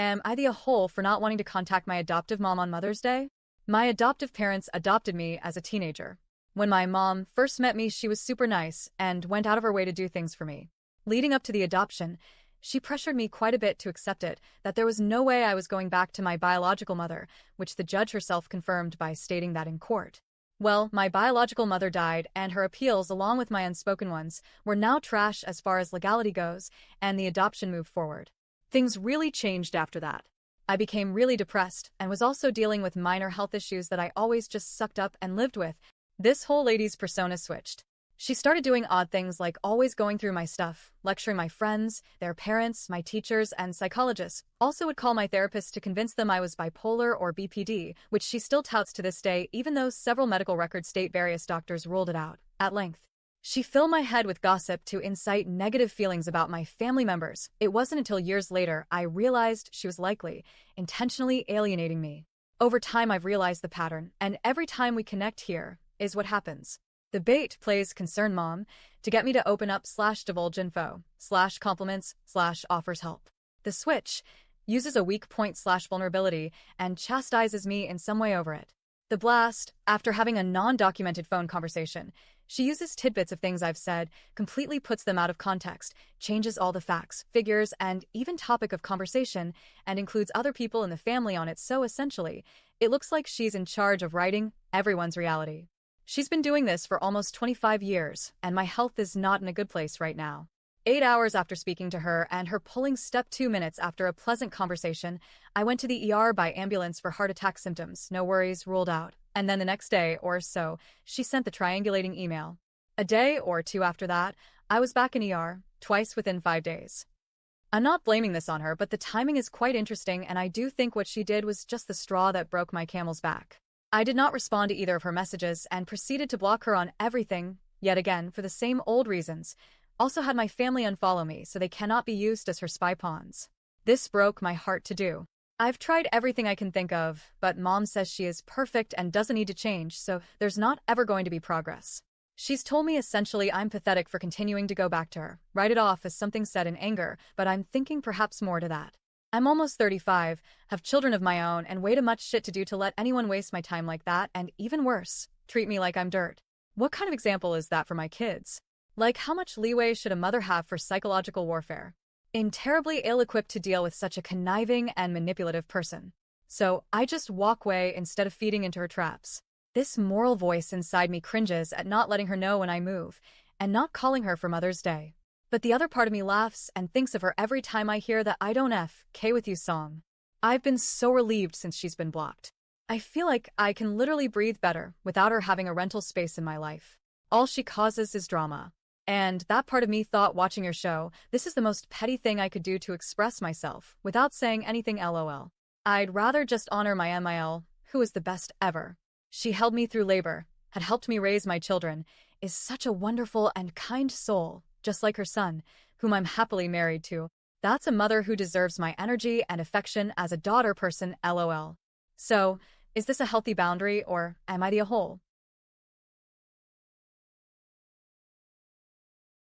Am I the a-hole for not wanting to contact my adoptive mom on Mother's Day? My adoptive parents adopted me as a teenager. When my mom first met me, she was super nice and went out of her way to do things for me. Leading up to the adoption, she pressured me quite a bit to accept it, that there was no way I was going back to my biological mother, which the judge herself confirmed by stating that in court. Well, my biological mother died, and her appeals, along with my unspoken ones, were now trash as far as legality goes, and the adoption moved forward. Things really changed after that. I became really depressed and was also dealing with minor health issues that I always just sucked up and lived with. This whole lady's persona switched. She started doing odd things like always going through my stuff, lecturing my friends, their parents, my teachers, and psychologists. Also would call my therapist to convince them I was bipolar or BPD, which she still touts to this day even though several medical records state various doctors ruled it out. At length, she filled my head with gossip to incite negative feelings about my family members. It wasn't until years later I realized she was likely intentionally alienating me. Over time I've realized the pattern, and every time we connect here is what happens. The bait plays concern mom to get me to open up / divulge info / compliments / offers help. The switch uses a weak point / vulnerability and chastises me in some way over it. The blast, after having a non-documented phone conversation, she uses tidbits of things I've said, completely puts them out of context, changes all the facts, figures, and even topic of conversation, and includes other people in the family on it, so essentially, it looks like she's in charge of writing everyone's reality. She's been doing this for almost 25 years, and my health is not in a good place right now. 8 hours after speaking to her and her pulling step 2 minutes after a pleasant conversation, I went to the ER by ambulance for heart attack symptoms, no worries, ruled out. And then the next day or so, she sent the triangulating email. A day or two after that, I was back in ER, twice within 5 days. I'm not blaming this on her, but the timing is quite interesting, and I do think what she did was just the straw that broke my camel's back. I did not respond to either of her messages and proceeded to block her on everything, yet again, for the same old reasons. Also had my family unfollow me so they cannot be used as her spy pawns. This broke my heart to do. I've tried everything I can think of, but mom says she is perfect and doesn't need to change, so there's not ever going to be progress. She's told me essentially I'm pathetic for continuing to go back to her, write it off as something said in anger, but I'm thinking perhaps more to that. I'm almost 35, have children of my own, and way too much shit to do to let anyone waste my time like that, and even worse, treat me like I'm dirt. What kind of example is that for my kids? Like, how much leeway should a mother have for psychological warfare? I'm terribly ill-equipped to deal with such a conniving and manipulative person. So I just walk away instead of feeding into her traps. This moral voice inside me cringes at not letting her know when I move, and not calling her for Mother's Day. But the other part of me laughs and thinks of her every time I hear the I Don't F.K. with You song. I've been so relieved since she's been blocked. I feel like I can literally breathe better without her having a rental space in my life. All she causes is drama. And that part of me thought watching your show, this is the most petty thing I could do to express myself without saying anything LOL. I'd rather just honor my MIL, who is the best ever. She held me through labor, had helped me raise my children, is such a wonderful and kind soul. Just like her son, whom I'm happily married to. That's a mother who deserves my energy and affection as a daughter person, LOL. So, is this a healthy boundary, or am I the a-hole?